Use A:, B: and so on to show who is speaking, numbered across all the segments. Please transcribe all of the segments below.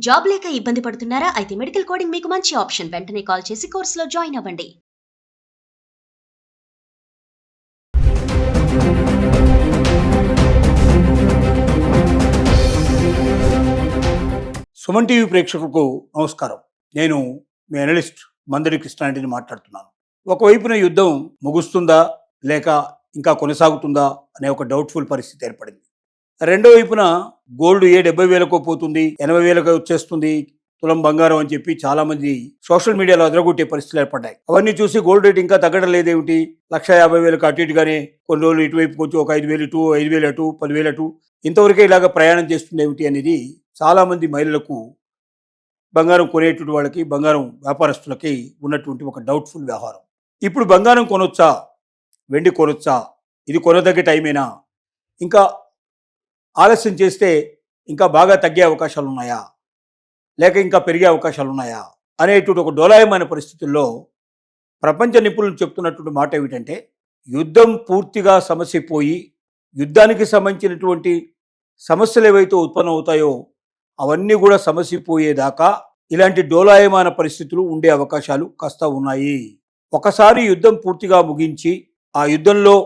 A: Job లేక ఇబ్బంది పడుతున్నారా? అయితే మెడికల్ కోడింగ్ మీకు మంచి ఆప్షన్. వెంటనే కాల్ చేసి కోర్సులో జాయిన్ అవ్వండి.
B: సుమన్ టీవీ ప్రేక్షకులకు నమస్కారం. నేను మీ అనలిస్ట్ మందడి కృష్ణారెడ్డిని మాట్లాడుతున్నాను. ఒకవైపున యుద్ధం ముగుస్తుందా లేక ఇంకా కొనసాగుతుందా అనే ఒక డౌట్ఫుల్ పరిస్థితి ఏర్పడింది. రెండో వైపున గోల్డ్ 70,000కో పోతుంది, 80,000 వచ్చేస్తుంది తులం బంగారం అని చెప్పి చాలా మంది సోషల్ మీడియాలో అదరగొట్టే పరిస్థితులు ఏర్పడ్డాయి. అవన్నీ చూసి గోల్డ్ రేట్ ఇంకా తగ్గడం లేదేమిటి, 1,50,000 అటు ఇటుగానే కొన్ని రోజులు ఇటువైపు కొంచెం ఒక 5,000 ఇటు, 5,000 అటు, 10,000 అటు ఇంతవరకే ఇలాగ ప్రయాణం చేస్తుంది ఏమిటి అనేది చాలా మంది మహిళలకు, బంగారం కొనేటువంటి వాళ్ళకి, బంగారం వ్యాపారస్తులకి ఉన్నటువంటి ఒక డౌట్ఫుల్ వ్యవహారం. ఇప్పుడు బంగారం కొనొచ్చా, వెండి కొనొచ్చా, ఇది కొనదగ్గ టైమేనా, ఇంకా ఆలస్యం చేస్తే ఇంకా బాగా తగ్గే అవకాశాలు ఉన్నాయా, లేక ఇంకా పెరిగే అవకాశాలు ఉన్నాయా అనేటువంటి ఒక డోలాయమైన పరిస్థితుల్లో ప్రపంచ నిపుణులు చెప్తున్నటువంటి మాట ఏమిటంటే, యుద్ధం పూర్తిగా సమస్య పోయి యుద్ధానికి సంబంధించినటువంటి సమస్యలు ఏవైతే ఉత్పన్నం అవుతాయో అవన్నీ కూడా సమస్య పోయేదాకా ఇలాంటి డోలాయమాన పరిస్థితులు ఉండే అవకాశాలు కాస్త ఉన్నాయి. ఒకసారి యుద్ధం పూర్తిగా ముగించి ఆ యుద్ధంలో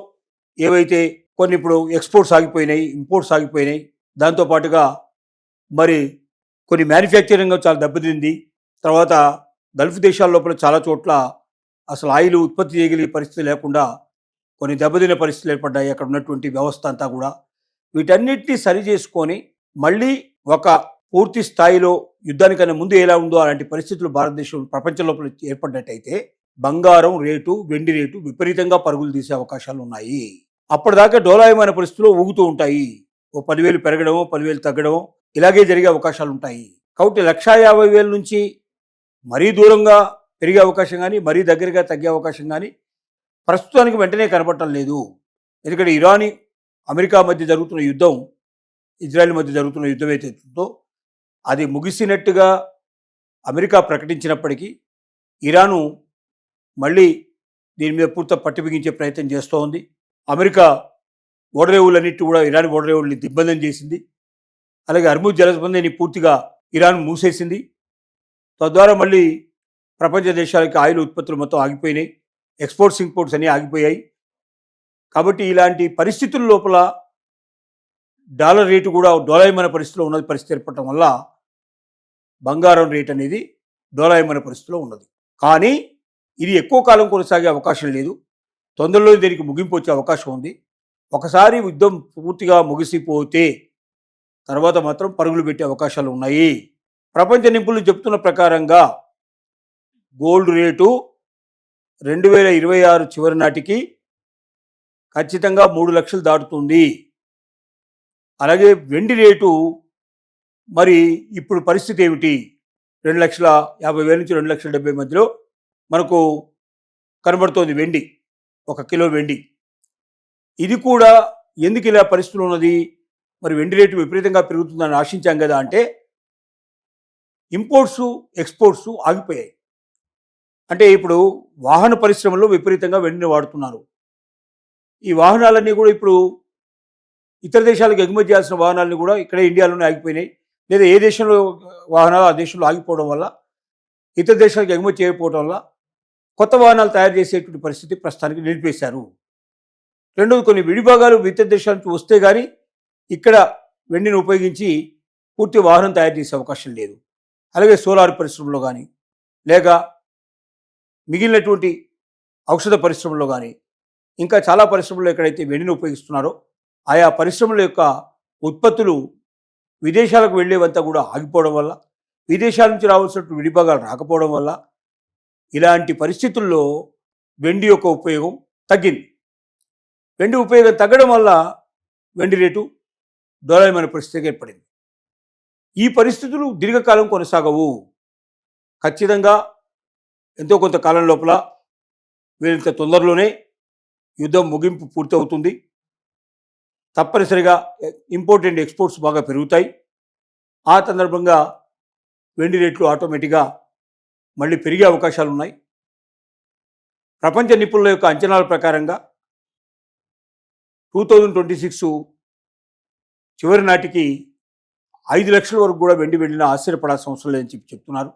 B: ఏవైతే కొన్ని ఇప్పుడు ఎక్స్పోర్ట్స్ ఆగిపోయినాయి, ఇంపోర్ట్స్ ఆగిపోయినాయి, దాంతోపాటుగా మరి కొన్ని మ్యానుఫ్యాక్చరింగ్ చాలా దెబ్బతింది. తర్వాత గల్ఫ్ దేశాల లోపల చాలా చోట్ల అసలు ఆయిల్ ఉత్పత్తి చేయగలిగే పరిస్థితి లేకుండా కొన్ని దెబ్బతిన్న పరిస్థితులు ఏర్పడ్డాయి అక్కడ ఉన్నటువంటి వ్యవస్థ అంతా కూడా. వీటన్నిటిని సరి చేసుకొని మళ్ళీ ఒక పూర్తి స్థాయిలో యుద్ధానికన్నా ముందు ఎలా ఉందో అలాంటి పరిస్థితులు భారతదేశం ప్రపంచం లోపల ఏర్పడ్డట్టయితే బంగారం రేటు, వెండి రేటు విపరీతంగా పరుగులు తీసే అవకాశాలు ఉన్నాయి. అప్పటిదాకా డోలాయమైన పరిస్థితుల్లో ఊగుతూ ఉంటాయి. ఓ 10,000 పెరగడమో 10,000 తగ్గడమో ఇలాగే జరిగే అవకాశాలు ఉంటాయి. కాబట్టి 1,50,000 నుంచి మరీ దూరంగా పెరిగే అవకాశం కానీ, మరీ దగ్గరగా తగ్గే అవకాశం కానీ ప్రస్తుతానికి వెంటనే కనపడటం లేదు. ఎందుకంటే ఇరాన్, అమెరికా మధ్య జరుగుతున్న యుద్ధం, ఇజ్రాయెల్ మధ్య జరుగుతున్న యుద్ధం ఏదైతుందో అది ముగిసినట్టుగా అమెరికా ప్రకటించినప్పటికీ ఇరాను మళ్ళీ దీని మీద పూర్తి పట్టు బిగించే ప్రయత్నం చేస్తూ ఉంది. అమెరికా ఓడరేవులన్నిటి కూడా ఇరాన్ ఓడరేవుల్ని దిగ్బంధం చేసింది. అలాగే హర్ముజ్ జలసంధిని పూర్తిగా ఇరాన్ మూసేసింది. తద్వారా మళ్ళీ ప్రపంచ దేశాలకి ఆయిల్ ఉత్పత్తులు మొత్తం ఆగిపోయినాయి, ఎక్స్పోర్ట్స్ ఇంపోర్ట్స్ అన్నీ ఆగిపోయాయి. కాబట్టి ఇలాంటి పరిస్థితుల లోపల డాలర్ రేటు కూడా డోలాయమైన పరిస్థితిలో ఉన్నది. పరిస్థితి ఏర్పడటం వల్ల బంగారం రేట్ అనేది డోలాయమైన పరిస్థితిలో ఉన్నది. కానీ ఇది ఎక్కువ కాలం కొనసాగే అవకాశం లేదు. తొందరలో దీనికి ముగింపు వచ్చే అవకాశం ఉంది. ఒకసారి యుద్ధం పూర్తిగా ముగిసిపోతే తర్వాత మాత్రం పరుగులు పెట్టే అవకాశాలు ఉన్నాయి. ప్రపంచ నిపుణులు చెప్తున్న ప్రకారంగా గోల్డ్ రేటు 2026 చివరి నాటికి ఖచ్చితంగా 3 లక్షలు దాటుతుంది. అలాగే వెండి రేటు మరి ఇప్పుడు పరిస్థితి ఏమిటి, 2,50,000 నుంచి 2,70,000 మధ్యలో మనకు కనబడుతోంది వెండి, 1 కిలో వెండి. ఇది కూడా ఎందుకు ఇలా పరిస్థితులు ఉన్నది, మరి వెండి రేటు విపరీతంగా పెరుగుతుందని ఆశించాం కదా అంటే ఇంపోర్ట్స్ ఎక్స్పోర్ట్స్ ఆగిపోయాయి. అంటే ఇప్పుడు వాహన పరిశ్రమలో విపరీతంగా వెండిని వాడుతున్నారు. ఈ వాహనాలన్నీ కూడా ఇప్పుడు ఇతర దేశాలకు ఎగుమతి చేయాల్సిన వాహనాలన్నీ కూడా ఇక్కడే ఇండియాలోనే ఆగిపోయినాయి. లేదా ఏ దేశంలో వాహనాలు ఆ దేశంలో ఆగిపోవడం వల్ల, ఇతర దేశాలకు ఎగుమతి చేయకపోవడం వల్ల కొత్త వాహనాలు తయారు చేసేటువంటి పరిస్థితి ప్రస్తుతానికి నిలిపేశారు. రెండోది, కొన్ని విడిభాగాలు ఇతర దేశాల నుంచి వస్తే కానీ ఇక్కడ వెండిని ఉపయోగించి పూర్తి వాహనం తయారు చేసే అవకాశం లేదు. అలాగే సోలార్ పరిశ్రమలో కానీ, లేక మిగిలినటువంటి ఔషధ పరిశ్రమలో కానీ, ఇంకా చాలా పరిశ్రమల్లో ఎక్కడైతే వెండిని ఉపయోగిస్తున్నారో ఆయా పరిశ్రమల యొక్క ఉత్పత్తులు విదేశాలకు వెళ్ళేవంతా కూడా ఆగిపోవడం వల్ల, విదేశాల నుంచి రావాల్సినటువంటి విడిభాగాలు రాకపోవడం వల్ల ఇలాంటి పరిస్థితుల్లో వెండి యొక్క ఉపయోగం తగ్గింది. వెండి ఉపయోగం తగ్గడం వల్ల వెండి రేటు డోలాయమైన పరిస్థితికి ఏర్పడింది. ఈ పరిస్థితులు దీర్ఘకాలం కొనసాగవు. ఖచ్చితంగా ఎంతో కొంత కాలం లోపల వీళ్ళంత తొందరలోనే యుద్ధం ముగింపు పూర్తవుతుంది. తప్పనిసరిగా ఇంపోర్ట్ అండ్ ఎక్స్పోర్ట్స్ బాగా పెరుగుతాయి. ఆ సందర్భంగా వెండి రేట్లు ఆటోమేటిక్గా మళ్ళీ పెరిగే అవకాశాలు ఉన్నాయి. ప్రపంచ నిపుణుల యొక్క అంచనాల ప్రకారంగా 2026 చివరి నాటికి 5 లక్షల వరకు కూడా వెండి వెళ్ళినా ఆశ్చర్యపడాల్సిన అవసరం లేదని చెప్తున్నారు.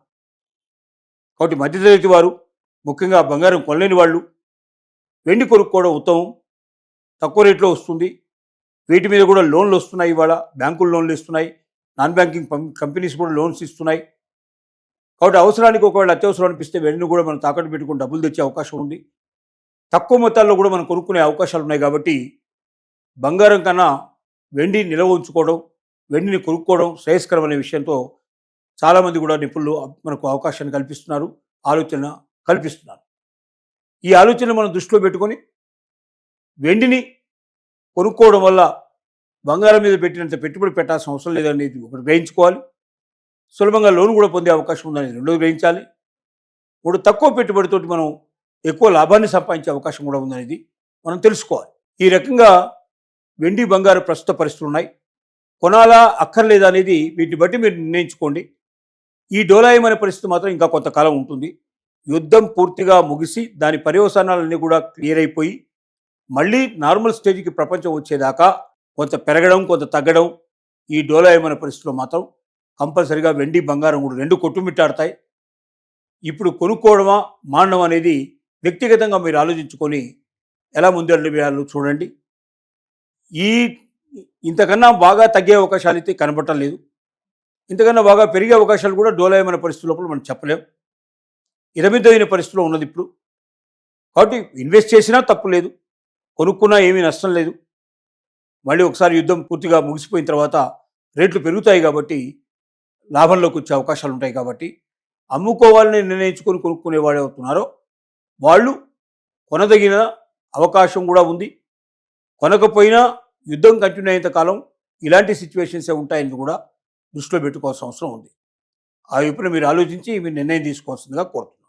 B: కాబట్టి మధ్యతరగతి వారు, ముఖ్యంగా బంగారం కొనలేని వాళ్ళు వెండి కొనుక్కోవడం ఉత్తమం. తక్కువ రేట్లో వస్తుంది. వీటి మీద కూడా లోన్లు వస్తున్నాయి. ఇవాళ బ్యాంకులు లోన్లు ఇస్తున్నాయి, నాన్ బ్యాంకింగ్ కంపెనీస్ కూడా లోన్స్ ఇస్తున్నాయి. కాబట్టి అవసరానికి ఒకవేళ అత్యవసరం అనిపిస్తే వెండిని కూడా మనం తాకట్టు పెట్టుకుని డబ్బులు తెచ్చే అవకాశం ఉంది. తక్కువ మొత్తాల్లో కూడా మనం కొనుక్కునే అవకాశాలు ఉన్నాయి. కాబట్టి బంగారం కన్నా వెండి నిల్వ ఉంచుకోవడం, వెండిని కొనుక్కోవడం శ్రేయస్కరం అనే విషయంతో చాలామంది కూడా నిపుణులు మనకు అవకాశాన్ని కల్పిస్తున్నారు, ఆలోచన కల్పిస్తున్నారు. ఈ ఆలోచన మనం దృష్టిలో పెట్టుకొని వెండిని కొనుక్కోవడం వల్ల బంగారం మీద పెట్టినంత పెట్టుబడి పెట్టాల్సిన అవసరం లేదనేది ఒకటి గ్రహించుకోవాలి. సులభంగా లోన్ కూడా పొందే అవకాశం ఉందని రెండోది గ్రహించాలి. మూడు, తక్కువ పెట్టుబడితోటి మనం ఎక్కువ లాభాన్ని సంపాదించే అవకాశం కూడా ఉందనేది మనం తెలుసుకోవాలి. ఈ రకంగా వెండి బంగారు ప్రస్తుత పరిస్థితులు ఉన్నాయి. కొనాలా అక్కర్లేదా అనేది వీటిని బట్టి మీరు నిర్ణయించుకోండి. ఈ డోలాయమైన పరిస్థితి మాత్రం ఇంకా కొంతకాలం ఉంటుంది. యుద్ధం పూర్తిగా ముగిసి దాని పర్యవసానాలన్నీ కూడా క్లియర్ అయిపోయి మళ్ళీ నార్మల్ స్టేజ్కి ప్రపంచం వచ్చేదాకా కొంత పెరగడం, కొంత తగ్గడం, ఈ డోలాయమైన పరిస్థితిలో మాత్రం కంపల్సరిగా వెండి బంగారం కూడా రెండు కొట్టుమిట్టాడతాయి. ఇప్పుడు కొనుక్కోవడమా మానడం అనేది వ్యక్తిగతంగా మీరు ఆలోచించుకొని ఎలా ముందడుగు వేయాలో చూడండి. ఇంతకన్నా బాగా తగ్గే అవకాశాలు అయితే కనబడటం లేదు. ఇంతకన్నా బాగా పెరిగే అవకాశాలు కూడా డోలాయమైన పరిస్థితుల లోపల మనం చెప్పలేం. ఇరమిద్దైన పరిస్థితిలో ఉన్నది ఇప్పుడు. కాబట్టి ఇన్వెస్ట్ చేసినా తప్పు లేదు, కొనుక్కున్నా ఏమీ నష్టం లేదు. మళ్ళీ ఒకసారి యుద్ధం పూర్తిగా ముగిసిపోయిన తర్వాత రేట్లు పెరుగుతాయి కాబట్టి లాభంలోకి వచ్చే అవకాశాలు ఉంటాయి. కాబట్టి అమ్ముకోవాలని నిర్ణయించుకొని కొనుక్కునే వాళ్ళు అవుతున్నారో వాళ్ళు కొనదగిన అవకాశం కూడా ఉంది. కొనకపోయినా యుద్ధం కంటిన్యూ అయినంత కాలం ఇలాంటి సిచ్యువేషన్సే ఉంటాయని కూడా దృష్టిలో పెట్టుకోవాల్సిన అవసరం ఉంది. ఆ వైపున మీరు ఆలోచించి మీరు నిర్ణయం తీసుకోవాల్సిందిగా కోరుతున్నాను.